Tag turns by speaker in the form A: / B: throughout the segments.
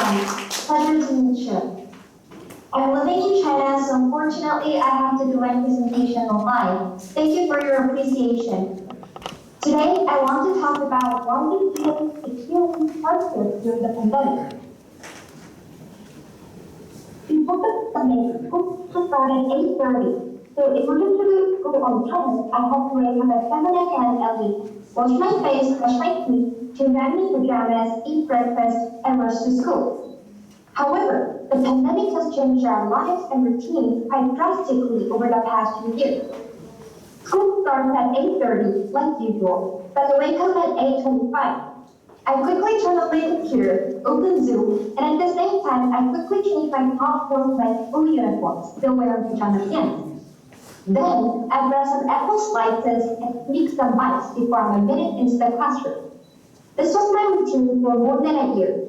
A: Pleasure to meet you. I'm living in China, so unfortunately I have to do my presentation online. Thank you for your appreciation. Today, I want to talk about why we students experienced hardship during the pandemic. Before the pandemic, school started at 8:30. So in order to go on time, I had to wake up at 7 a.m. early, wash my face, brush my teeth, change my pajamas, eat breakfast, and rush to school. However, the pandemic has changed our lives and routines quite drastically over the past few years. School starts at 8:30, like usual, but I wake up at 8:25. I quickly turn on my computer, open Zoom, and at the same time, I quickly change my top clothes my full uniform, still wearing pajamas again. Then, I grab some apple slices and sneak some bites before I'm admitted into the classroom. This was my routine for more than a year.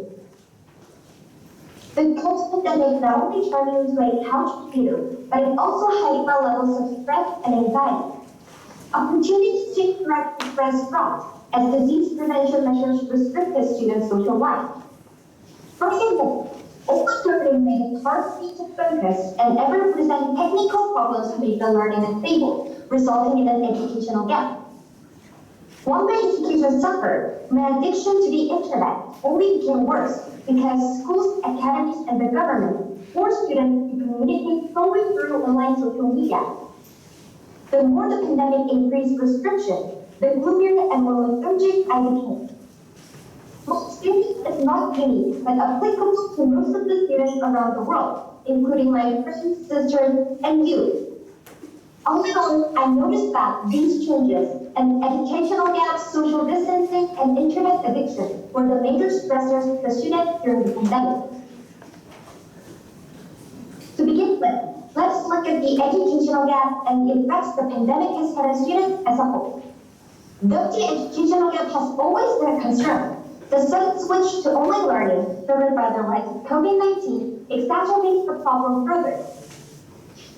A: The COVID pandemic not only turned me into a couch potato, but it also heightened my levels of stress and anxiety. Opportunities to interact with friends dropped as disease prevention measures restricted students' social life. For example, online learning made it hard for me to focus, and ever-present technical problems made the learning unstable, resulting in an educational gap. While my education suffered, my addiction to the internet only became worse because schools, academies, and the government forced students to communicate solely through online social media. The more the pandemic increased restrictions, the gloomier and more lethargic I became. My experience is not unique, but applicable to most of the students around the world, including my friends, sisters, and you. All in all, I noticed that these changes and educational gaps, social distancing, and internet addiction were the major stressors for students during the pandemic. To begin with, let's look at the educational gap and the effects the pandemic has had on students as a whole. Though the educational gap has always been a concern, the sudden switch to online learning, driven by the rise of COVID-19, exacerbates the problem further.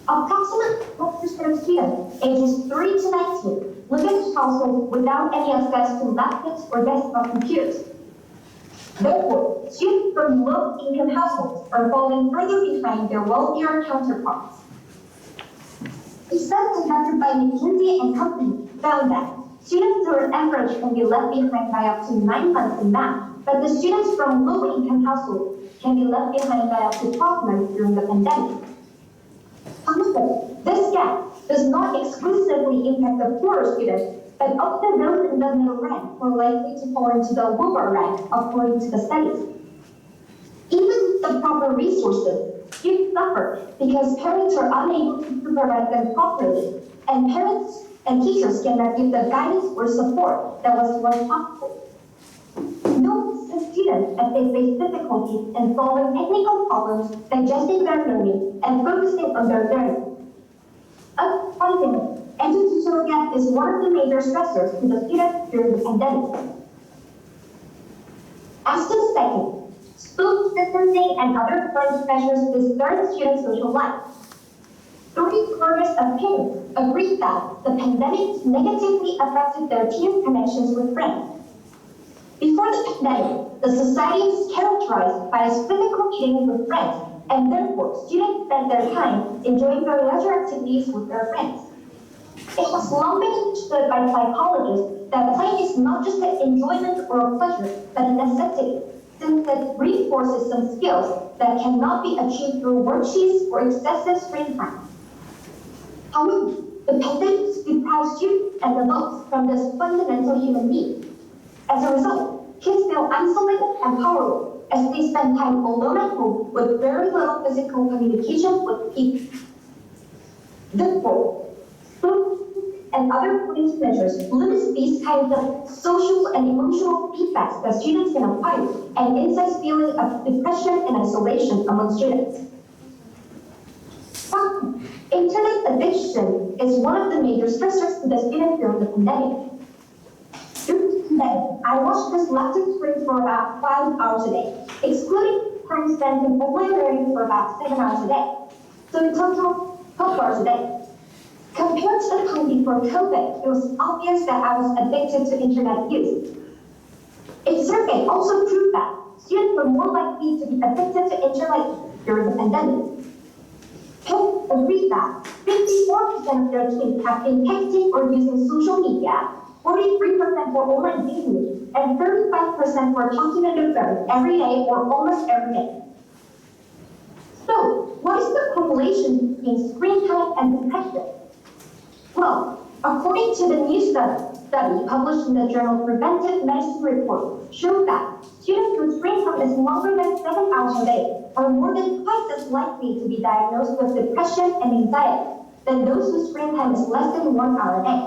A: Approximately 12% of students ages 3 to 19 live in households without any access to laptops or desktop computers. Therefore, students from low-income households are falling further behind their wealthier counterparts. A study conducted by McKinsey and Company found that students who are average can be left behind by up to 9 months in math, but the students from low-income households can be left behind by up to 12 months during the pandemic. However, this gap does not exclusively impact the poorer students, but also those in the middle rank who are likely to fall into the lower rank according to the studies. Even with the proper resources, students suffer because parents are unable to supervise them properly, and parents and teachers cannot give the guidance or support that was once possible. Notice the students as they face difficulties in solving technical problems, digesting their learning, and focusing on their learning. Unsurprisingly, educational gap is one of the major stressors to the students during the pandemic. As to the second, social distancing and other climate measures disturb students' social life. 3/4 of parents agree that the pandemic negatively affected their teens' connections with friends. Before the pandemic, the society was characterized by physical meetings with friends, and therefore students spent their time enjoying their leisure activities with their friends. It has long been understood by psychologists that playing is not just an enjoyment or a pleasure, but a necessity, since it reinforces some skills that cannot be achieved through worksheets or excessive screen time. However, the pandemic deprives students and adults from this fundamental human need. As a result, kids feel isolated and powerless as they spend time alone at home with very little physical communication with people. Therefore, and other police measures limit these kinds of social and emotional feedbacks that students can acquire and incite feeling of depression and isolation among students. Internet addiction is one of the major stressors to the students during the pandemic. During the pandemic, I watched this laptop screen for about 5 hours a day, excluding time spent in online learning for about 7 hours a day. So in total, 12 hours a day. Compared to the time before COVID, it was obvious that I was addicted to internet use. A survey also proved that students were more likely to be addicted to internet during the pandemic. Parents agreed that 54% of their kids have been texting or using social media, 43% for online gaming, and 35% for talking on their phone every day or almost every day. So, what is the correlation between screen time and depression? Well, according to the new study published in the journal Preventive Medicine Report, shows that students whose screen time is longer than 7 hours a day are more than twice as likely to be diagnosed with depression and anxiety than those whose screen time is less than 1 hour a day.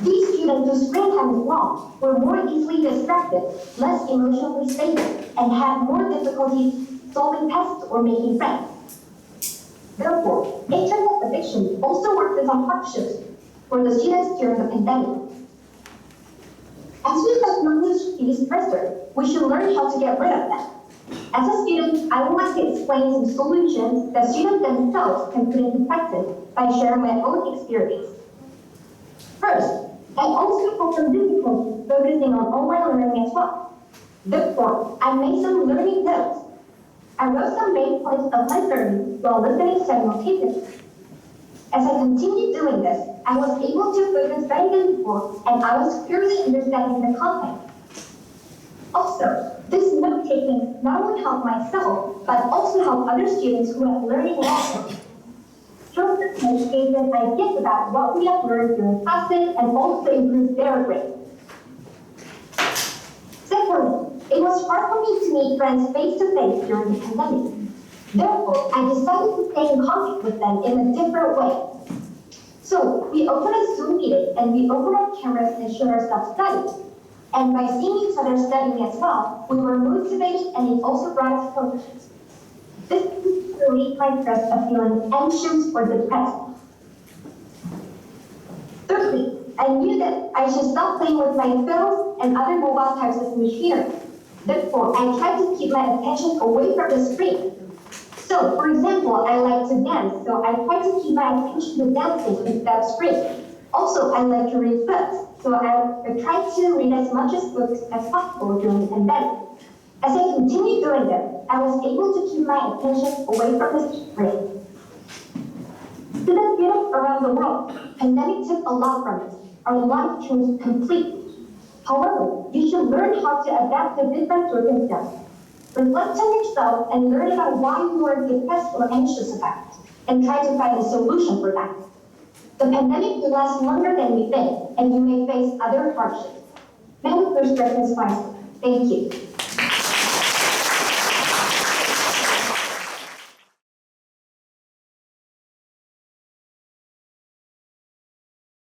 A: These students whose screen time is long were more easily distracted, less emotionally stable, and had more difficulty solving tests or making friends. Therefore, internet addiction also worked as a hardship for the students during the pandemic. As we acknowledge these stressors, we should learn how to get rid of them. As a student, I would like to explain some solutions that students themselves can put into practice by sharing my own experience. First, I also have some difficulty focusing on online learning as well. Therefore, I made some learning notes. I wrote some main points of my learning while listening simultaneously. As I continued doing this, I was able to focus better than before, and I was clearly understanding the content. Also, this note-taking not only helped myself, but also helped other students who have learning loss. Shows the notes gave them ideas about what we have learned during classes and also improved their grades. Secondly, it was hard for me to meet friends face-to-face during the pandemic. Therefore, I decided to stay in contact with them in a different way. So, we opened a Zoom meeting and we opened our cameras and showed ourselves studying. And by seeing each other studying as well, we were motivated and it also brought us closer. This relieved my stress of feeling anxious or depressed. Thirdly, I knew that I should stop playing with my phones and other mobile types of machinery. Therefore, I tried to keep my attention away from the screen. So, for example, I like to dance, so I try to keep my attention to dancing instead of screen. Also, I like to read books, so I try to read as much books as possible during the pandemic. As I continued doing this, I was able to keep my attention away from the screen. To the students around the world, pandemic took a lot from us. Our life changed completely. However, you should learn how to adapt to different circumstances. Reflect on yourself and learn about why you are depressed or anxious about it, and try to find a solution for that. The pandemic will last longer than we think, and you may face other hardships. Manage your stress wisely. Thank you.